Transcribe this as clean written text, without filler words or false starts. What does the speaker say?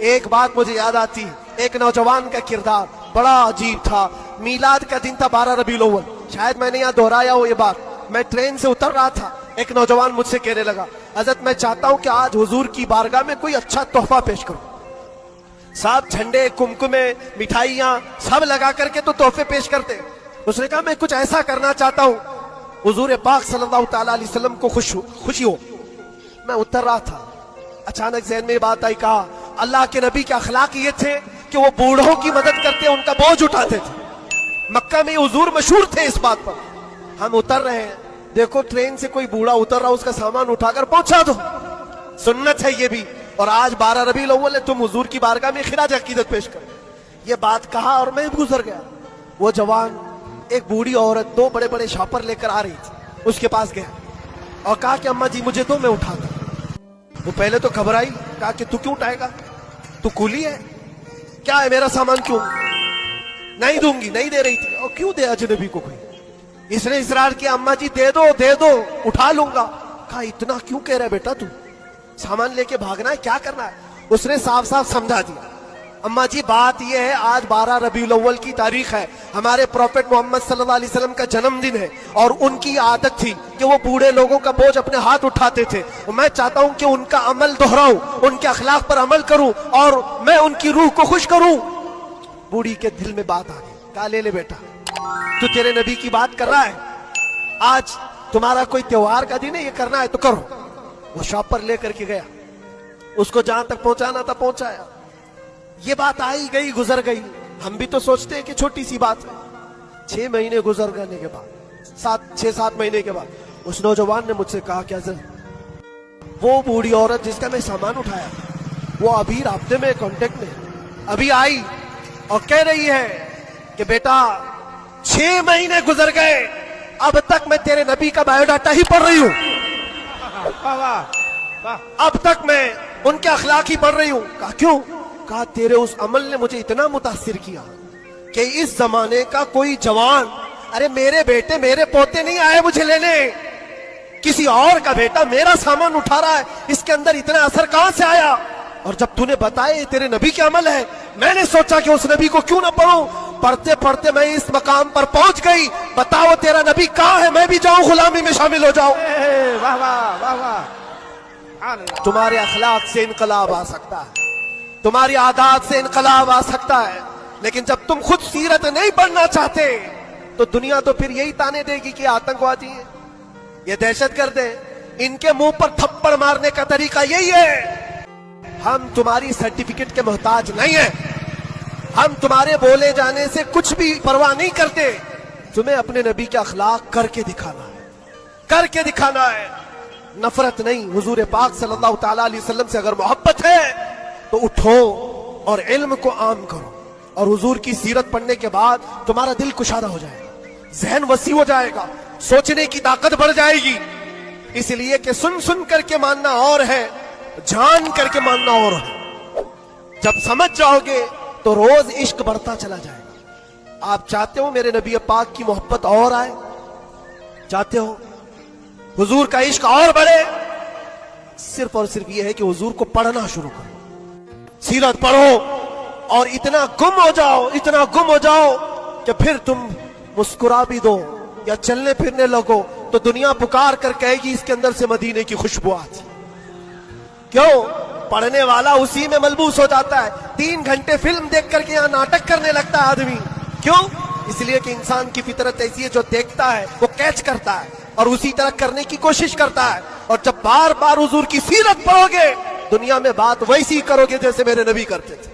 ایک بات مجھے یاد آتی ہے، ایک نوجوان کا کردار بڑا عجیب تھا۔ میلاد کا دن تھا 12 ربیع الاول، شاید میں نے یہاں دہرایا ہو یہ بات۔ میں ٹرین سے اتر رہا تھا، ایک نوجوان مجھ سے کہنے لگا، حضرت میں چاہتا ہوں کہ آج حضور کی بارگاہ میں کوئی اچھا تحفہ پیش کروں۔ صاحب جھنڈے، کمکمے، مٹھائیاں سب لگا کر کے تو تحفے پیش کرتے۔ اس نے کہا میں کچھ ایسا کرنا چاہتا ہوں حضور پاک صلی اللہ تعالیٰ علیہ وسلم کو خوشی ہو۔ میں اتر رہا تھا، اچانک ذہن میں یہ بات آئی، کہا اللہ کے نبی کے اخلاق یہ تھے کہ وہ بوڑھوں کی مدد کرتے، ان کا بوجھ اٹھاتے تھے۔ مکہ میں حضور مشہور تھے اس بات پر۔ ہم اتر رہے ہیں، دیکھو ٹرین سے کوئی بوڑھا اتر رہا، اس کا سامان اٹھا کر پہنچا دو، سنت ہے یہ بھی۔ اور آج 12 ربیع الاول ہے، تم حضور کی بارگاہ میں خراج عقیدت پیش کر۔ یہ بات کہا اور میں گزر گیا۔ وہ جوان ایک بوڑھی عورت 2 بڑے بڑے شاپر لے کر آ رہی تھی، اس کے پاس گیا اور کہا کہ اماں جی مجھے دو، میں اٹھا گا۔ وہ پہلے تو گھبرائی، کہا کہ تو کیوں اٹھائے گا، تو کولی ہے کیا ہے، میرا سامان کیوں نہیں دوں گی، نہیں دے رہی تھی۔ اور کیوں دے اجنبی کو کوئی؟ اس نے اصرار کیا، اماں جی دے دو دے دو، اٹھا لوں گا۔ کہا اتنا کیوں کہہ رہا ہے بیٹا، تو سامان لے کے بھاگنا ہے، کیا کرنا ہے؟ اس نے صاف صاف سمجھا دیا، اماں جی بات یہ ہے آج 12 ربیع الاول کی تاریخ ہے، ہمارے پروفیٹ محمد صلی اللہ علیہ وسلم کا جنم دن ہے، اور ان کی عادت تھی کہ وہ بوڑھے لوگوں کا بوجھ اپنے ہاتھ اٹھاتے تھے، اور میں چاہتا ہوں کہ ان کا عمل دہراؤں، ان کے اخلاق پر عمل کروں اور میں ان کی روح کو خوش کروں۔ بوڑھی کے دل میں بات آ گئی، کہا لے لے بیٹا، تو تیرے نبی کی بات کر رہا ہے، آج تمہارا کوئی تہوار کا دن ہے، یہ کرنا ہے تو کرو۔ وہ شاپ پر لے کر کے گیا، اس کو جہاں تک پہنچانا تھا پہنچایا۔ یہ بات آئی گئی گزر گئی، ہم بھی تو سوچتے ہیں کہ چھوٹی سی بات ہے۔ 6 مہینے گزر گنے کے بعد، 6-7 مہینے کے بعد اس نوجوان نے مجھ سے کہا کہ حضرت وہ بوڑھی عورت جس کا میں سامان اٹھایا وہ ابھی رابطے میں، کانٹیکٹ میں ابھی آئی اور کہہ رہی ہے کہ بیٹا 6 مہینے گزر گئے، اب تک میں تیرے نبی کا بایو ڈاٹا ہی پڑھ رہی ہوں، اب تک میں ان کے اخلاق ہی پڑھ رہی ہوں۔ کہا کیوں؟ کہا تیرے اس عمل نے مجھے اتنا متاثر کیا کہ اس زمانے کا کوئی جوان، ارے میرے بیٹے میرے پوتے نہیں آئے مجھے لینے، کسی اور کا بیٹا میرا سامان اٹھا رہا ہے، اس کے اندر اتنا اثر کہاں سے آیا؟ اور جب تو نے بتایا یہ تیرے نبی کے عمل ہے، میں نے سوچا کہ اس نبی کو کیوں نہ پڑھوں، پڑھتے پڑھتے میں اس مقام پر پہنچ گئی۔ بتاؤ تیرا نبی کہاں ہے، میں بھی جاؤں غلامی میں شامل ہو جاؤں۔ واہ واہ واہ واہ، تمہارے اخلاق سے انقلاب آ سکتا ہے، تمہاری عادات سے انقلاب آ سکتا ہے، لیکن جب تم خود سیرت نہیں پڑھنا چاہتے تو دنیا تو پھر یہی تانے دے گی کہ آتنکوادی ہیں، یہ دہشت گرد ہیں، ان کے منہ پر تھپڑ مارنے کا طریقہ یہی ہے۔ ہم تمہاری سرٹیفکیٹ کے محتاج نہیں ہیں، ہم تمہارے بولے جانے سے کچھ بھی پرواہ نہیں کرتے، تمہیں اپنے نبی کے اخلاق کر کے دکھانا ہے، کر کے دکھانا ہے، نفرت نہیں۔ حضور پاک صلی اللہ تعالیٰ علیہ وسلم سے اگر محبت ہے تو اٹھو اور علم کو عام کرو، اور حضور کی سیرت پڑھنے کے بعد تمہارا دل کشادہ ہو جائے گا، ذہن وسیع ہو جائے گا، سوچنے کی طاقت بڑھ جائے گی، اس لیے کہ سن کر کے ماننا اور ہے، جان کر کے ماننا اور ہے۔ جب سمجھ جاؤ گے تو روز عشق بڑھتا چلا جائے گا۔ آپ چاہتے ہو میرے نبی پاک کی محبت اور آئے، چاہتے ہو حضور کا عشق اور بڑھے، صرف اور صرف یہ ہے کہ حضور کو پڑھنا شروع کرو، سیرت پڑھو اور اتنا گم ہو جاؤ، اتنا گم ہو جاؤ کہ پھر تم مسکرا بھی دو یا چلنے پھرنے لگو تو دنیا پکار کر کہے گی اس کے اندر سے مدینے کی خوشبو آتی۔ کیوں؟ پڑھنے والا اسی میں ملبوس ہو جاتا ہے۔ 3 گھنٹے فلم دیکھ کر کے یہاں ناٹک کرنے لگتا ہے آدمی، کیوں؟ اس لیے کہ انسان کی فطرت ایسی ہے، جو دیکھتا ہے وہ کیچ کرتا ہے اور اسی طرح کرنے کی کوشش کرتا ہے، اور جب بار بار حضور کی سیرت پڑھو گے دنیا میں بات ویسی کرو گے جیسے میرے نبی کرتے تھے۔